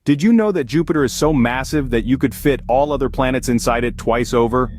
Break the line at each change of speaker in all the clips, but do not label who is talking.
Did you know that Jupiter is so massive that you could fit all other planets inside it twice over?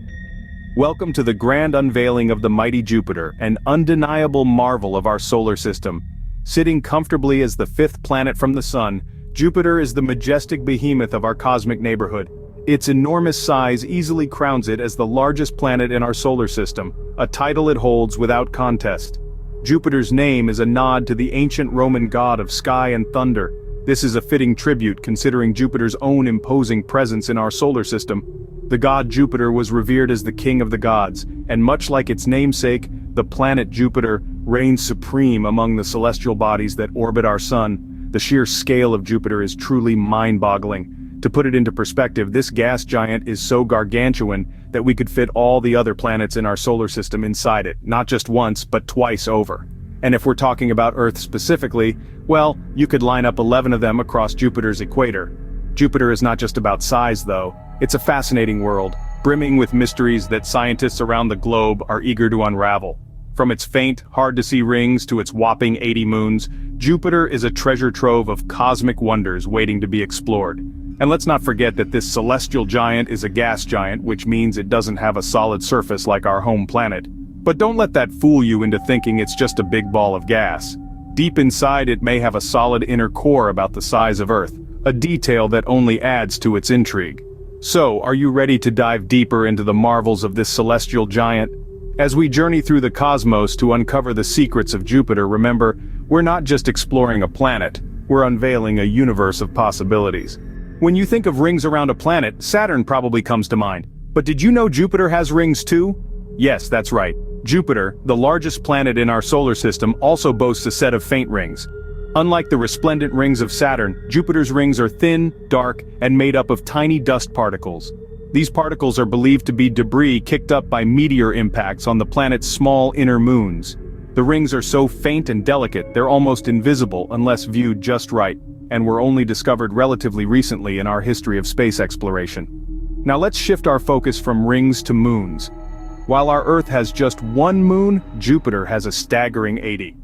Welcome to the grand unveiling of the mighty Jupiter, an undeniable marvel of our solar system. Sitting comfortably as the fifth planet from the Sun, Jupiter is the majestic behemoth of our cosmic neighborhood. Its enormous size easily crowns it as the largest planet in our solar system, a title it holds without contest. Jupiter's name is a nod to the ancient Roman god of sky and thunder. This is a fitting tribute considering Jupiter's own imposing presence in our solar system. The god Jupiter was revered as the king of the gods, and much like its namesake, the planet Jupiter reigns supreme among the celestial bodies that orbit our sun. The sheer scale of Jupiter is truly mind-boggling. To put it into perspective, this gas giant is so gargantuan that we could fit all the other planets in our solar system inside it, not just once, but twice over. And if we're talking about Earth specifically, well, you could line up 11 of them across Jupiter's equator. Jupiter is not just about size though, it's a fascinating world, brimming with mysteries that scientists around the globe are eager to unravel. From its faint, hard-to-see rings to its whopping 80 moons, Jupiter is a treasure trove of cosmic wonders waiting to be explored. And let's not forget that this celestial giant is a gas giant, which means it doesn't have a solid surface like our home planet. But don't let that fool you into thinking it's just a big ball of gas. Deep inside it may have a solid inner core about the size of Earth, a detail that only adds to its intrigue. So, are you ready to dive deeper into the marvels of this celestial giant? As we journey through the cosmos to uncover the secrets of Jupiter, remember, we're not just exploring a planet, we're unveiling a universe of possibilities. When you think of rings around a planet, Saturn probably comes to mind. But did you know Jupiter has rings too? Yes, that's right. Jupiter, the largest planet in our solar system, also boasts a set of faint rings. Unlike the resplendent rings of Saturn, Jupiter's rings are thin, dark, and made up of tiny dust particles. These particles are believed to be debris kicked up by meteor impacts on the planet's small inner moons. The rings are so faint and delicate, they're almost invisible unless viewed just right, and were only discovered relatively recently in our history of space exploration. Now let's shift our focus from rings to moons. While our Earth has just one moon, Jupiter has a staggering 80.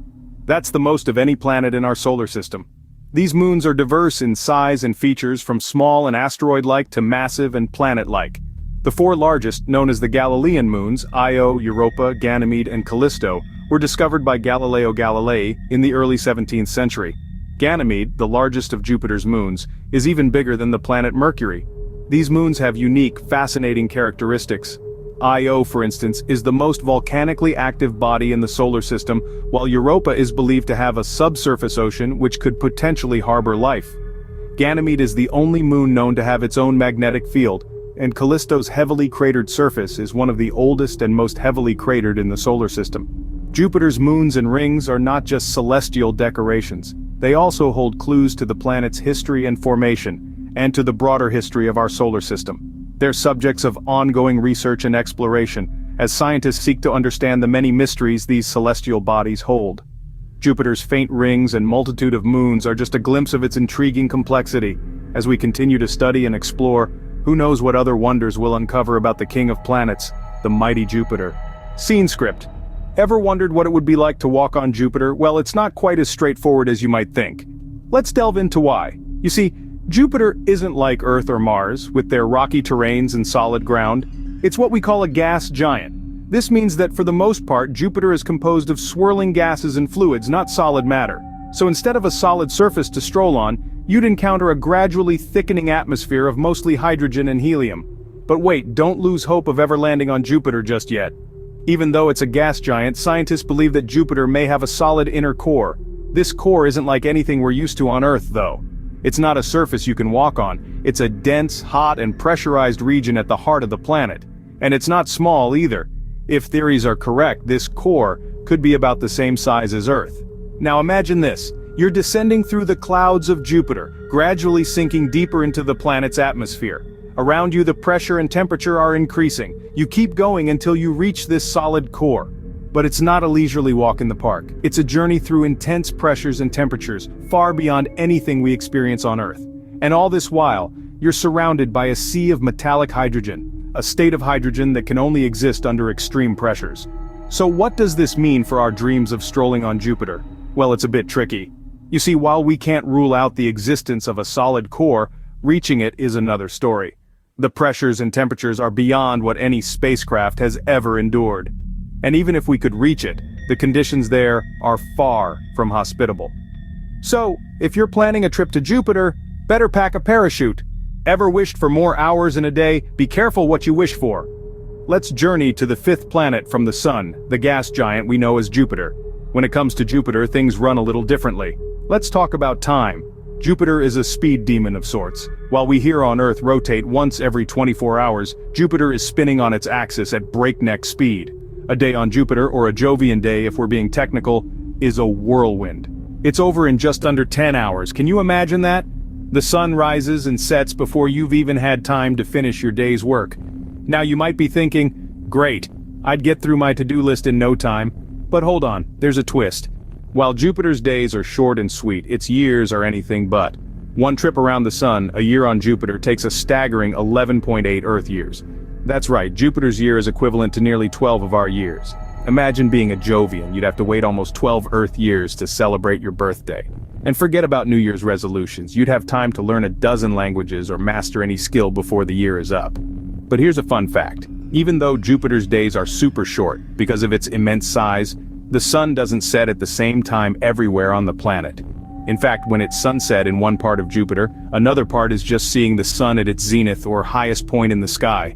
That's the most of any planet in our solar system. These moons are diverse in size and features, from small and asteroid-like to massive and planet-like. The four largest, known as the Galilean moons, Io, Europa, Ganymede, and Callisto, were discovered by Galileo Galilei in the early 17th century. Ganymede, the largest of Jupiter's moons, is even bigger than the planet Mercury. These moons have unique, fascinating characteristics. Io, for instance, is the most volcanically active body in the solar system, while Europa is believed to have a subsurface ocean which could potentially harbor life. Ganymede is the only moon known to have its own magnetic field, and Callisto's heavily cratered surface is one of the oldest and most heavily cratered in the solar system. Jupiter's moons and rings are not just celestial decorations. They also hold clues to the planet's history and formation, and to the broader history of our solar system. They're subjects of ongoing research and exploration, as scientists seek to understand the many mysteries these celestial bodies hold. Jupiter's faint rings and multitude of moons are just a glimpse of its intriguing complexity. As we continue to study and explore, who knows what other wonders we'll uncover about the king of planets, the mighty Jupiter. Scene script. Ever wondered what it would be like to walk on Jupiter? Well, it's not quite as straightforward as you might think. Let's delve into why. You see, Jupiter isn't like Earth or Mars, with their rocky terrains and solid ground. It's what we call a gas giant. This means that for the most part, Jupiter is composed of swirling gases and fluids, not solid matter. So instead of a solid surface to stroll on, you'd encounter a gradually thickening atmosphere of mostly hydrogen and helium. But wait, don't lose hope of ever landing on Jupiter just yet. Even though it's a gas giant, scientists believe that Jupiter may have a solid inner core. This core isn't like anything we're used to on Earth, though. It's not a surface you can walk on, it's a dense, hot, and pressurized region at the heart of the planet. And it's not small either. If theories are correct, this core could be about the same size as Earth. Now imagine this. You're descending through the clouds of Jupiter, gradually sinking deeper into the planet's atmosphere. Around you the pressure and temperature are increasing. You keep going until you reach this solid core. But it's not a leisurely walk in the park. It's a journey through intense pressures and temperatures, far beyond anything we experience on Earth. And all this while, you're surrounded by a sea of metallic hydrogen, a state of hydrogen that can only exist under extreme pressures. So what does this mean for our dreams of strolling on Jupiter? Well, it's a bit tricky. You see, while we can't rule out the existence of a solid core, reaching it is another story. The pressures and temperatures are beyond what any spacecraft has ever endured. And even if we could reach it, the conditions there are far from hospitable. So, if you're planning a trip to Jupiter, better pack a parachute. Ever wished for more hours in a day? Be careful what you wish for. Let's journey to the fifth planet from the Sun, the gas giant we know as Jupiter. When it comes to Jupiter, things run a little differently. Let's talk about time. Jupiter is a speed demon of sorts. While we here on Earth rotate once every 24 hours, Jupiter is spinning on its axis at breakneck speed. A day on Jupiter, or a Jovian day if we're being technical, is a whirlwind. It's over in just under 10 hours. Can you imagine that? The sun rises and sets before you've even had time to finish your day's work. Now you might be thinking, great, I'd get through my to-do list in no time. But hold on, there's a twist. While Jupiter's days are short and sweet, its years are anything but. One trip around the sun, a year on Jupiter, takes a staggering 11.8 Earth years. That's right, Jupiter's year is equivalent to nearly 12 of our years. Imagine being a Jovian, you'd have to wait almost 12 Earth years to celebrate your birthday. And forget about New Year's resolutions, you'd have time to learn a dozen languages or master any skill before the year is up. But here's a fun fact. Even though Jupiter's days are super short, because of its immense size, the sun doesn't set at the same time everywhere on the planet. In fact, when it's sunset in one part of Jupiter, another part is just seeing the sun at its zenith or highest point in the sky.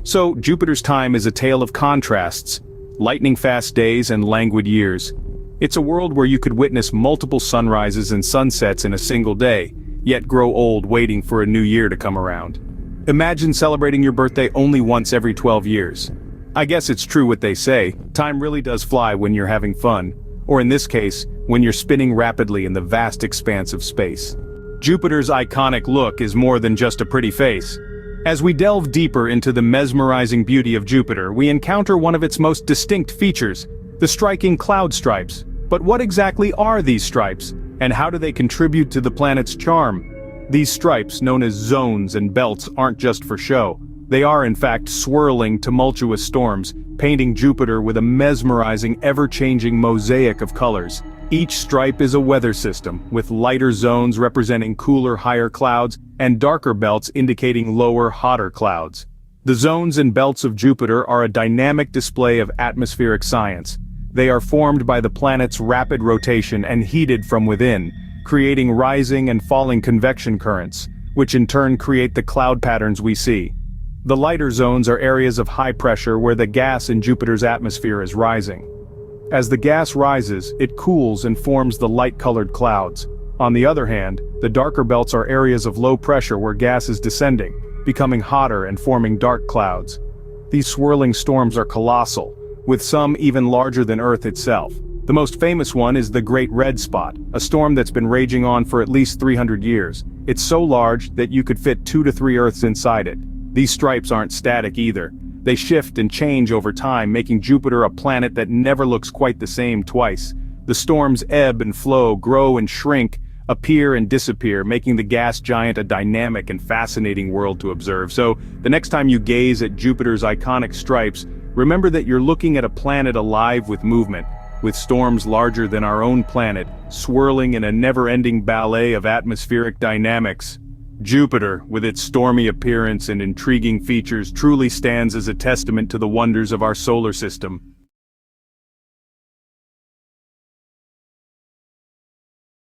So, Jupiter's time is a tale of contrasts, lightning-fast days and languid years. It's a world where you could witness multiple sunrises and sunsets in a single day, yet grow old waiting for a new year to come around. Imagine celebrating your birthday only once every 12 years. I guess it's true what they say, time really does fly when you're having fun, or in this case, when you're spinning rapidly in the vast expanse of space. Jupiter's iconic look is more than just a pretty face. As we delve deeper into the mesmerizing beauty of Jupiter, we encounter one of its most distinct features, the striking cloud stripes. But what exactly are these stripes, and how do they contribute to the planet's charm? These stripes, known as zones and belts, aren't just for show. They are in fact swirling, tumultuous storms, painting Jupiter with a mesmerizing, ever-changing mosaic of colors. Each stripe is a weather system, with lighter zones representing cooler, higher clouds, and darker belts indicating lower, hotter clouds. The zones and belts of Jupiter are a dynamic display of atmospheric science. They are formed by the planet's rapid rotation and heated from within, creating rising and falling convection currents, which in turn create the cloud patterns we see. The lighter zones are areas of high pressure where the gas in Jupiter's atmosphere is rising. As the gas rises, it cools and forms the light-colored clouds. On the other hand, the darker belts are areas of low pressure where gas is descending, becoming hotter and forming dark clouds. These swirling storms are colossal, with some even larger than Earth itself. The most famous one is the Great Red Spot, a storm that's been raging on for at least 300 years. It's so large that you could fit 2 to 3 Earths inside it. These stripes aren't static either. They shift and change over time, making Jupiter a planet that never looks quite the same twice. The storms ebb and flow, grow and shrink, appear and disappear, making the gas giant a dynamic and fascinating world to observe. So, the next time you gaze at Jupiter's iconic stripes, remember that you're looking at a planet alive with movement, with storms larger than our own planet, swirling in a never-ending ballet of atmospheric dynamics. Jupiter, with its stormy appearance and intriguing features, truly stands as a testament to the wonders of our solar system.